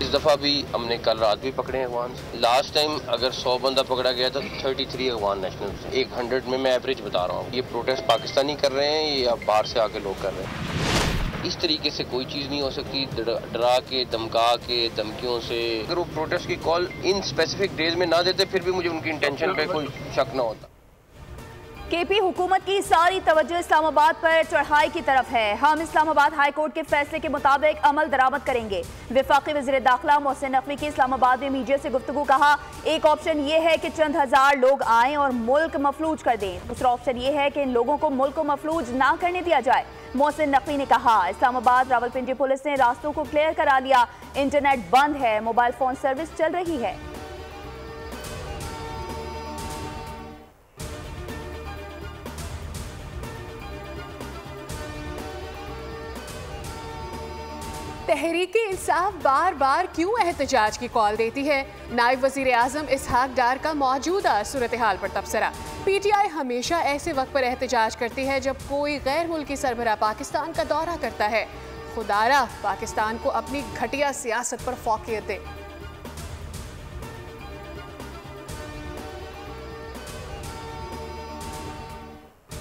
इस दफ़ा भी हमने कल रात भी पकड़े अगवान। लास्ट टाइम अगर 100 बंदा पकड़ा गया था तो 33 अगवान नेशनल से, 100 में मैं एवरेज बता रहा हूँ। ये प्रोटेस्ट पाकिस्तानी कर रहे हैं या बाहर से आके लोग कर रहे हैं। इस तरीके से कोई चीज़ नहीं हो सकती, डरा के, धमका के, धमकियों से। अगर वो प्रोटेस्ट की कॉल इन स्पेसिफिक डेज में ना देते फिर भी मुझे उनकी इंटेंशन पे कोई शक ना होता। केपी हुकूमत की सारी तवज्जो इस्लामाबाद पर चढ़ाई की तरफ है। हम इस्लामाबाद हाई कोर्ट के फैसले के मुताबिक अमल दरामद करेंगे। वफाकी वज़ीर दाखिला मोहसिन नकवी की इस्लामाबाद में मीडिया से गुफ्तगू। कहा, एक ऑप्शन ये है कि चंद हजार लोग आएं और मुल्क मफलूज कर दें, दूसरा ऑप्शन ये है कि इन लोगों को मुल्क को मफलूज ना करने दिया जाए। मोहसिन नकवी ने कहा, इस्लामाबाद रावलपिंडी पुलिस ने रास्तों को क्लियर करा लिया, इंटरनेट बंद है, मोबाइल फोन सर्विस चल रही है। तहरीके इंसाफ बार बार क्यों एहतजाज की कॉल देती है? नायब वजीर आजम इसहाक डार का मौजूदा सूरत हाल पर तबसरा। PTI हमेशा ऐसे वक्त पर एहतजाज करती है जब कोई गैर मुल्की सरबराह पाकिस्तान का दौरा करता है। खुदारा पाकिस्तान को अपनी घटिया सियासत पर फौकियत दे।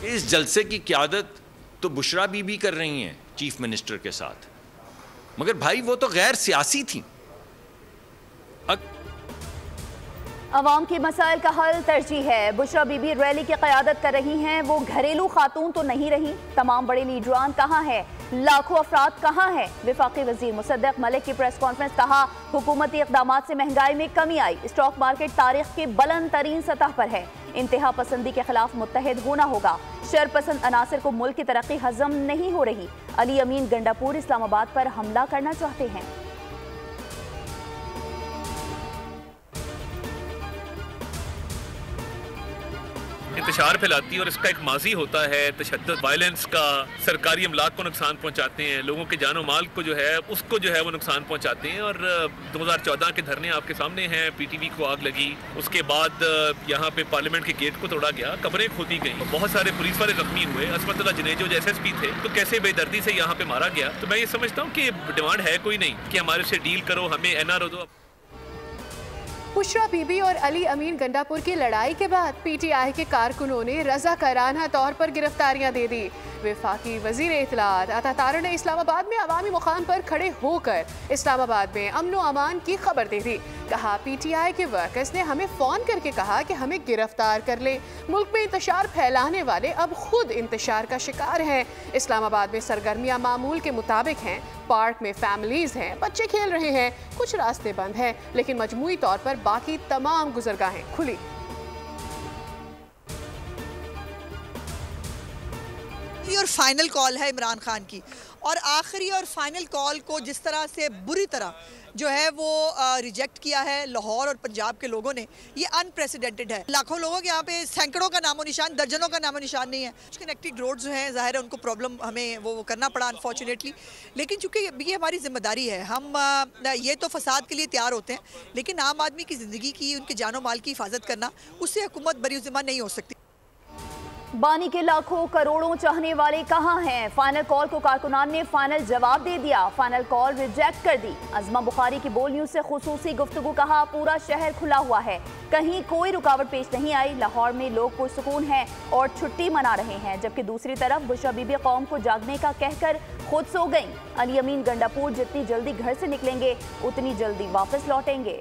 इस जलसे की क़यादत तो बुशरा बीबी कर रही हैं चीफ मिनिस्टर के साथ, मगर भाई वो तो गैर सियासी थी। अवाम के मसाइल का हल तरजीह है। बुशरा बीबी रैली की क़यादत कर रही हैं, वो घरेलू खातून तो नहीं रही। तमाम बड़े लीडरान कहाँ हैं? लाखों अफराद कहाँ हैं? वफाकी वजीर मुसद्दक मलिक की प्रेस कॉन्फ्रेंस। कहा, हुकूमती इक़दामात से महंगाई में कमी आई, स्टॉक मार्केट तारीख के बुलंद तरीन सतह पर है। इंतहा पसंदी के खिलाफ मुत्तहिद होना होगा। शर पसंद अनासर को मुल्क की तरक्की हजम नहीं हो रही। अली अमीन गंडापुर इस्लामाबाद पर हमला करना चाहते हैं। इंतशार फैलाती है और इसका एक माजी होता है तशद्दुद, वायलेंस का। सरकारी अमलाक को नुकसान पहुंचाते हैं, लोगों के जानो माल को जो है उसको जो है वो नुकसान पहुंचाते हैं। और 2014 के धरने आपके सामने हैं, PTV को आग लगी, उसके बाद यहाँ पे पार्लियामेंट के गेट को तोड़ा गया, कब्रें खोदी गई, बहुत सारे पुलिस वाले जख्मी हुए। असमतुल्लाह जुनेजो जो SSP थे तो कैसे बेदर्दी से यहाँ पे मारा गया। तो मैं ये समझता हूँ कि डिमांड है कोई नहीं कि हमारे से डील करो, हमें NRO दो। बुशरा बीबी और अली अमीन गंडापुर की लड़ाई के बाद PTI के कारकुनों ने रज़ाकाराना तौर पर गिरफ्तारियां दे दी। वफाकी वजीर इत्तलात अता तारा ने इस्लामाबाद में अवामी मुकाम पर खड़े होकर इस्लामाबाद में अमन व अमान की खबर दे दी। कहा, PTI के वर्कर्स ने हमें फ़ोन करके कहा कि हमें गिरफ्तार कर ले। मुल्क में इंतशार फैलाने वाले अब खुद इंतशार का शिकार हैं। इस्लामाबाद में सरगर्मियाँ मामूल के मुताबिक हैं। पार्क में फैमिलीज हैं, बच्चे खेल रहे हैं, कुछ रास्ते बंद हैं, लेकिन मजमूई तौर पर बाकी तमाम गुजरगाहें खुली। और फाइनल कॉल है इमरान खान की, और आखिरी और फाइनल कॉल को जिस तरह से बुरी तरह जो है वो रिजेक्ट किया है लाहौर और पंजाब के लोगों ने, ये अनप्रेसिडेंटेड है। लाखों लोगों के यहाँ पे सैकड़ों का नामो निशान, दर्जनों का नामो निशान नहीं है। कुछ कनेक्टेड रोड्स जो हैं ज़ाहिर है उनको प्रॉब्लम हमें वो करना पड़ा अनफॉर्चुनेटली, लेकिन चूँकि ये हमारी जिम्मेदारी है। हम ये तो फसाद के लिए तैयार होते हैं, लेकिन आम आदमी की ज़िंदगी की, उनके जानो माल की हिफाजत करना, उससे हुकूमत बरीज़िम्मा नहीं हो सकती। बानी के लाखों करोड़ों चाहने वाले कहाँ हैं? फाइनल कॉल को कारकुनान ने फाइनल जवाब दे दिया, फाइनल कॉल रिजेक्ट कर दी। अज़मा बुखारी की बोल न्यूज़ से खुसूसी गुफ्तगू। कहा, पूरा शहर खुला हुआ है, कहीं कोई रुकावट पेश नहीं आई। लाहौर में लोग पुरसुकून हैं और छुट्टी मना रहे हैं, जबकि दूसरी तरफ बुशरा बीबी कौम को जागने का कहकर खुद सो गई। अली अमीन गंडापुर जितनी जल्दी घर से निकलेंगे उतनी जल्दी वापस लौटेंगे।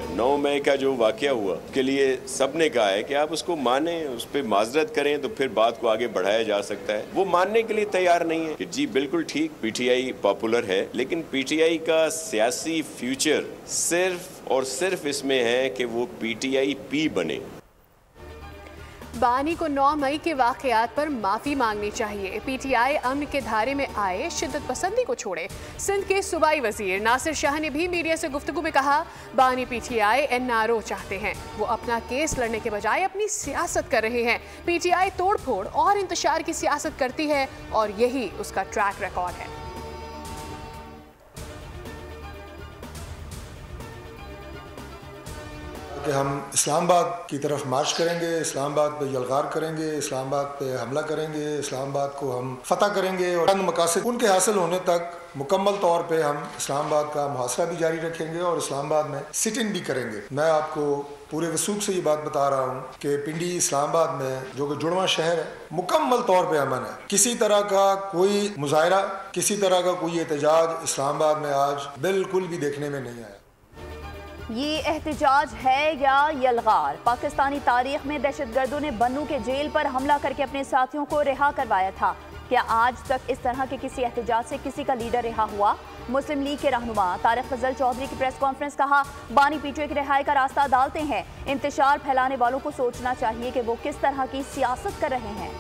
9 मई का जो वाक़या हुआ के लिए सब ने कहा है कि आप उसको माने, उस पर माजरत करें तो फिर बात को आगे बढ़ाया जा सकता है। वो मानने के लिए तैयार नहीं है कि जी बिल्कुल ठीक, PTI पॉपुलर है, लेकिन PTI का सियासी फ्यूचर सिर्फ और सिर्फ इसमें है कि वो PTI-P बने। बानी को 9 मई के वाक़यात पर माफ़ी मांगनी चाहिए। PTI अमन के धारे में आए, शिद्दत पसंदी को छोड़े। सिंध के सूबाई वजीर नासिर शाह ने भी मीडिया से गुफ्तगू में कहा, बानी PTI NRO चाहते हैं, वो अपना केस लड़ने के बजाय अपनी सियासत कर रहे हैं। PTI तोड़ फोड़ और इंतशार की सियासत करती है और यही उसका ट्रैक रिकॉर्ड है। कि हम इस्लामाबाद की तरफ मार्च करेंगे, इस्लामाबाद पे यलगार करेंगे, इस्लामाबाद पे हमला करेंगे, इस्लामाबाद को हम फतह करेंगे और चंद मकासद उनके हासिल होने तक मुकम्मल तौर पे हम इस्लामाबाद का मुहासरा भी जारी रखेंगे और इस्लामाबाद में सिट इन भी करेंगे। मैं आपको पूरे वसूख से ये बात बता रहा हूँ कि पिंडी इस्लामाबाद में जो कि जुड़वा शहर है, मुकम्मल तौर पे अमन है। किसी तरह का कोई मुजाहरा, किसी तरह का कोई एहतजाज इस्लामाबाद में आज बिल्कुल भी देखने में नहीं आया। ये एहतजाज है या यलगार? पाकिस्तानी तारीख में दहशतगर्दों ने बन्नू के जेल पर हमला करके अपने साथियों को रिहा करवाया था। क्या आज तक इस तरह के किसी एहतजाज से किसी का लीडर रिहा हुआ? मुस्लिम लीग के रहनुमा तारिक फजल चौधरी की प्रेस कॉन्फ्रेंस, कहा बानी पीटीआई की रिहाई का रास्ता डालते हैं। इंतशार फैलाने वालों को सोचना चाहिए कि वो किस तरह की सियासत कर रहे हैं।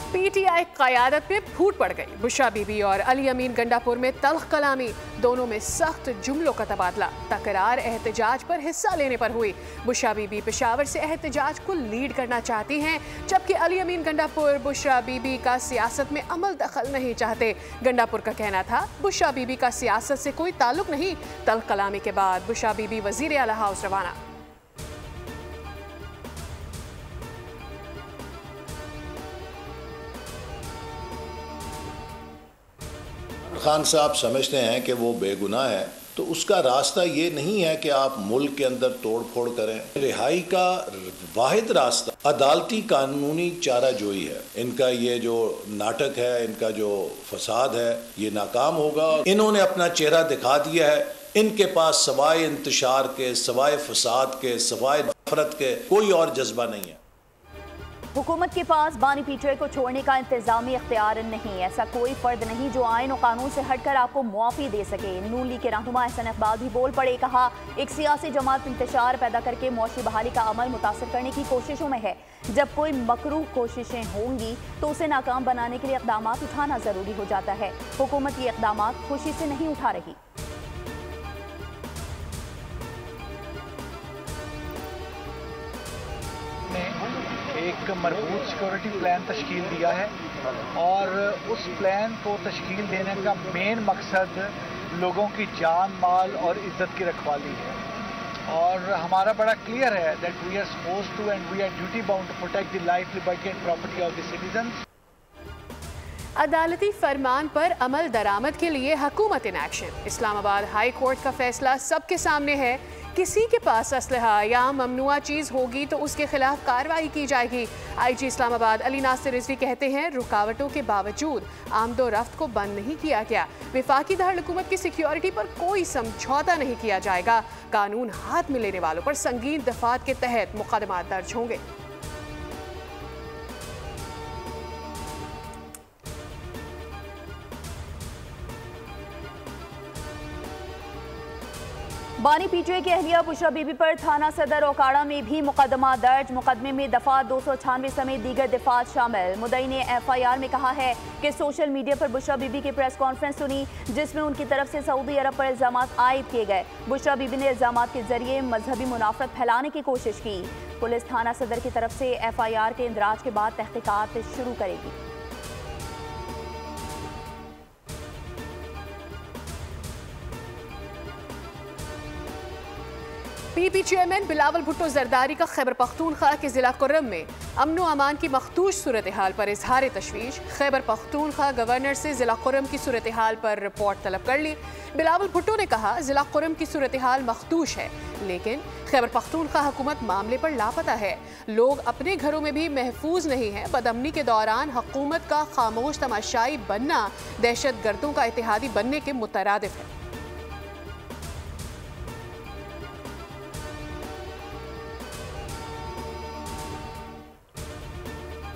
पीटीआई क़यादत में फूट पड़ गई। बुशरा बीबी और अली अमीन गंडापुर में तल्ख कलामी, दोनों में सख्त जुमलों का तबादला। तकरार एहतजाज पर हिस्सा लेने पर हुई। बुशरा बीबी पेशावर से एहतजाज को लीड करना चाहती हैं, जबकि अली अमीन गंडापुर बुशरा बीबी का सियासत में अमल दखल नहीं चाहते। गंडापुर का कहना था बुशरा बीबी का सियासत से कोई ताल्लुक नहीं। तल्ख कलामी के बाद बुशरा बीबी वजीर आला हाउस रवाना। खान साहब समझते हैं कि वो बेगुनाह है, तो उसका रास्ता ये नहीं है कि आप मुल्क के अंदर तोड़ फोड़ करें। रिहाई का वाहिद रास्ता अदालती कानूनी चाराजोई है। इनका ये जो नाटक है, इनका जो फसाद है, ये नाकाम होगा। इन्होंने अपना चेहरा दिखा दिया है। इनके पास सवाए इंतशार के, सवाए फसाद के, सवाए नफरत के कोई और जज्बा नहीं है। हुकूमत के पास बानी पीटीआई को छोड़ने का इंतजामी इख्तियार नहीं। ऐसा कोई फर्द नहीं जो आइन और कानून से हटकर आपको मुआफ़ी दे सके। नून लीग के रहनुमा अहसन इकबाल भी बोल पड़े, कहा एक सियासी जमात इंतशार पैदा करके मौशी बहाली का अमल मुतासर करने की कोशिशों में है। जब कोई मकरूह कोशिशें होंगी तो उसे नाकाम बनाने के लिए इक़दाम उठाना ज़रूरी हो जाता है। हुकूमत ये इक़दाम खुशी से नहीं उठा रही। एक मजबूत सिक्योरिटी प्लान तश्कील दिया है और उस प्लान को तश्कील देने का मेन मकसद लोगों की जान, माल और इज्जत की रखवाली है। और हमारा बड़ा क्लियर है that we are supposed to and we are duty bound to protect the life, liberty and property of the citizens. अदालती फरमान पर अमल दरामद के लिए हुकूमत in action. Islamabad high court का फैसला सबके सामने है। किसी के पास असलहा या ममनुआ चीज़ होगी तो उसके खिलाफ कार्रवाई की जाएगी। आईजी इस्लामाबाद अली नासिर रिजवी कहते हैं रुकावटों के बावजूद आमदोरफ्त को बंद नहीं किया गया। वफाकी दारुल-हुकूमत की सिक्योरिटी पर कोई समझौता नहीं किया जाएगा। कानून हाथ में लेने वालों पर संगीन दफात के तहत मुकदमा दर्ज होंगे। बानी पीटीआई की अहलिया बुशरा बीबी पर थाना सदर ओकाड़ा में भी मुकदमा दर्ज। मुकदमे में दफा 296 समेत दीगर दफात शामिल। मुद्दई ने एफआईआर में कहा है कि सोशल मीडिया पर बुशरा बीबी की प्रेस कॉन्फ्रेंस सुनी जिसमें उनकी तरफ से सऊदी अरब पर इल्जाम आयद किए गए। बुशरा बीबी ने इल्जाम के जरिए मजहबी मुनाफरत फैलाने की कोशिश की। पुलिस थाना सदर की तरफ से एफआईआर के इंदराज के बाद तहकीकात शुरू करेगी। पीपी चेयरमैन बिलावल भुट्टो जरदारी का खैबर पख्तूनख्वा के जिला कुर्रम में अमन व अमान की मखदूश सूरत हाल पर इजहार तशवीश। खैबर पख्तूनख्वा गवर्नर से जिला कुर्रम की सूरत हाल पर रिपोर्ट तलब कर ली। बिलावल भुट्टो ने कहा जिला कुर्रम की सूरत हाल मखदूश है, लेकिन खैबर पख्तूनख्वा हुकूमत मामले पर लापता है। लोग अपने घरों में भी महफूज नहीं हैं। बदअमनी के दौरान हुकूमत का खामोश तमाशाई बनना दहशत गर्दों का इत्तेहादी बनने के मुतरादिफ है।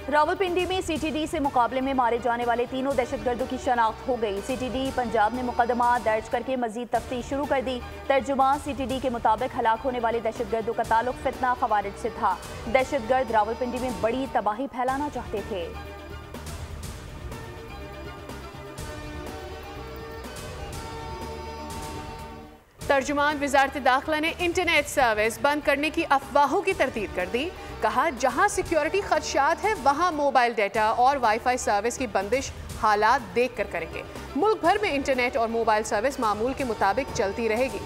रावलपिंडी में सीटीडी से मुकाबले में मारे जाने वाले तीनों दहशतगर्दों की शनाख्त हो गई। सीटीडी पंजाब ने मुकदमा दर्ज करके मजीद तफ्तीश शुरू कर दी। तर्जुमा सीटीडी के मुताबिक हलाक होने वाले दहशतगर्दों का ताल्लुक फितना खवारिज से था। दहशतगर्द रावलपिंडी में बड़ी तबाही फैलाना चाहते थे। तर्जुमान वजारत दाखिला ने इंटरनेट सर्विस बंद करने की अफवाहों की तरदीद कर दी। कहा जहां सिक्योरिटी खदशात है वहां मोबाइल डेटा और वाईफाई सर्विस की बंदिश हालात देख कर करेंगे। मुल्क भर में इंटरनेट और मोबाइल सर्विस मामूल के मुताबिक चलती रहेगी।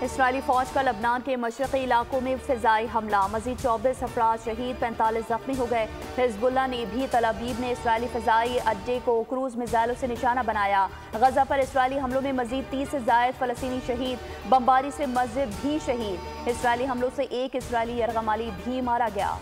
इसराइली फौज का लबनान के मशरक़ी इलाकों में फ़िज़ाई हमला, मज़ीद 24 अफराद शहीद, 45 ज़ख्मी हो गए। हिज़्बुल्लाह ने भी तल अवीव में इसराइली फ़िज़ाई अड्डे को क्रूज़ मिसाइलों से निशाना बनाया। गज़ा पर इसराइली हमलों में मज़ीद 30 से ज़ायद फ़लस्तीनी शहीद, बमबारी से मस्जिद भी शहीद। इसराइली हमलों से एक इसराइली यरगमाली भी मारा गया।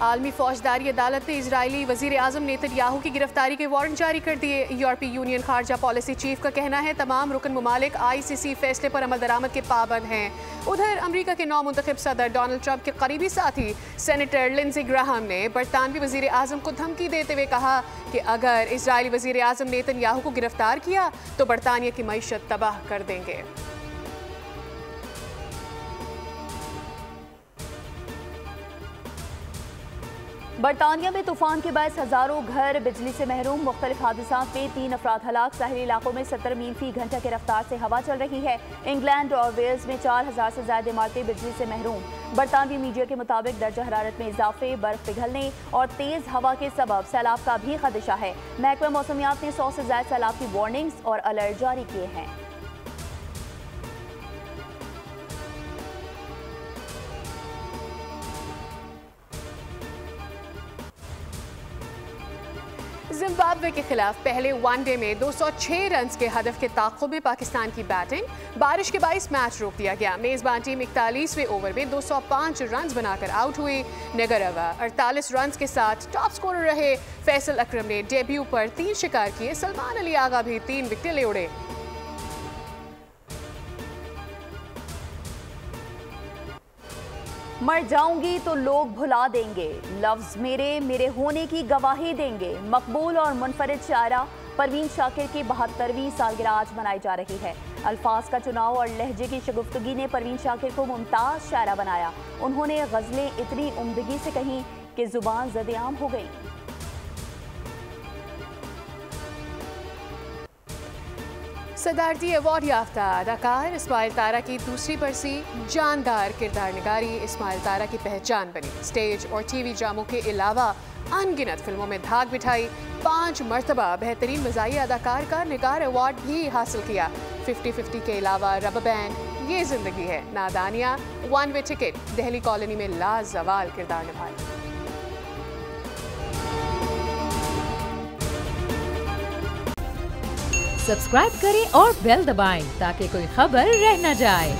आलमी फौजदारी अदालत ने इजरायली वजीर आजम नेतन्याहू की गिरफ्तारी के वारंट जारी कर दिए। यूरोपीय यूनियन खारजा पॉलिसी चीफ का कहना है तमाम रुकन ममालिक ICC फैसले पर अमल दरामद के पाबंद हैं। उधर अमरीका के नौमुंतखब सदर डोनाल्ड ट्रंप के करीबी साथी सेनेटर लिंडसे ग्राहम ने बरतानवी वजीर आजम को धमकी देते हुए कहा कि अगर इजरायली वजीर आजम नेतन्याहू को गिरफ्तार किया तो बरतानिया की मईशत तबाह कर देंगे। बरतानिया में तूफान के बायस हजारों घर बिजली से महरूम। मुख्तलिफ हादसात में 3 अफराद हलाक। साहिली इलाकों में 70 मील फी घंटा की रफ्तार से हवा चल रही है। इंग्लैंड और वेल्स में 4000 से ज्यादा इमारतें बिजली से महरूम। बरतानवी मीडिया के मुताबिक दर्जा हरारत में इजाफे, बर्फ पिघलने और तेज हवा के सबब सैलाब का भी खदशा है। महकमा मौसमियात ने 100 से ज्यादा सैलाब की वार्निंग्स और अलर्ट जारी किए हैं। जिम्बाब्वे के खिलाफ पहले वनडे में 206 रन के हदफ के ताक़ुब में पाकिस्तान की बैटिंग। बारिश के बाइस मैच रोक दिया गया। मेजबान टीम 41वें ओवर में 205 रन बनाकर आउट हुई। नगरवा 48 रन के साथ टॉप स्कोरर रहे। फैसल अकरम ने डेब्यू पर 3 शिकार किए। सलमान अली आगा भी 3 विकेटें ले उड़े। मर जाऊंगी तो लोग भुला देंगे, लफ्ज मेरे मेरे होने की गवाही देंगे। मकबूल और मुनफरिद शायरा परवीन शाकिर की 72वीं सालगिरह आज मनाई जा रही है। अल्फाज का चुनाव और लहजे की शगुफ्तगी ने परवीन शाकिर को मुमताज शायरा बनाया। उन्होंने गज़लें इतनी उम्दगी से कहीं कि जुबान ज़द-ए-आम हो गई। सदारती अवार्ड याफ्ता अदाकार इस्माइल तारा की दूसरी बरसी जानदार किरदार निगारी इस्माइल तारा की पहचान बनी। स्टेज और TV ड्रामों के अलावा अनगिनत फिल्मों में धाक बिठाई। 5 मरतबा बेहतरीन मज़ाही अदाकार का निगार अवार्ड भी हासिल किया। 50-50 के अलावा रबर बैंड, ये जिंदगी है, नादानिया, 1 वे टिकट, दिल्ली कॉलोनी में लाजवाल किरदार निभाए। सब्सक्राइब करें और बेल दबाएं ताकि कोई खबर रह न जाए।